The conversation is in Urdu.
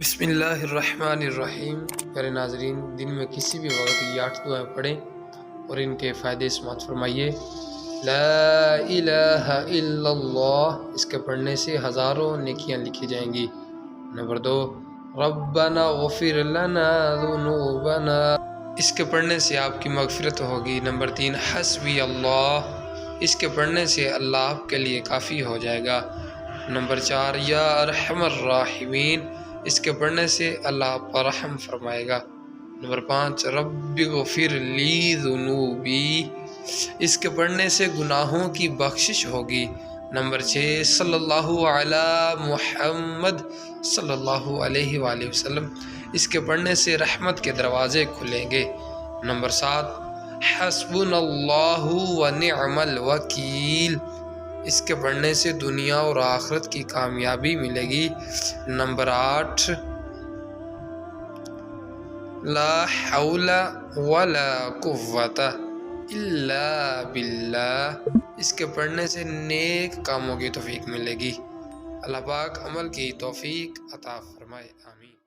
بسم اللہ الرحمن الرحیم۔ پیارے ناظرین، دن میں کسی بھی وقت یہ 8 دعائیں پڑھیں اور ان کے فائدے سماعت فرمائیے۔ لا الہ الا اللہ، اس کے پڑھنے سے ہزاروں نیکیاں لکھی جائیں گی۔ نمبر 2، ربنا اغفر لنا ذنوبنا، اس کے پڑھنے سے آپ کی مغفرت ہوگی۔ نمبر 3، حسبی اللہ، اس کے پڑھنے سے اللہ آپ کے لیے کافی ہو جائے گا۔ نمبر 4، یا ارحم الراحمین، اس کے پڑھنے سے اللہ آپ پر رحم فرمائے گا۔ نمبر 5، رب اغفر لی ذنوبی، اس کے پڑھنے سے گناہوں کی بخشش ہوگی۔ نمبر 6، صلی اللہ علی محمد صلی اللہ علیہ وآلہ وسلم، اس کے پڑھنے سے رحمت کے دروازے کھلیں گے۔ نمبر 7، حسبنا اللہ ونعم الوکیل، اس کے پڑھنے سے دنیا اور آخرت کی کامیابی ملے گی۔ نمبر 8، لا حول ولا قوت الا باللہ، اس کے پڑھنے سے نیک کاموں کی توفیق ملے گی۔ اللہ پاک عمل کی توفیق عطا فرمائے، آمین۔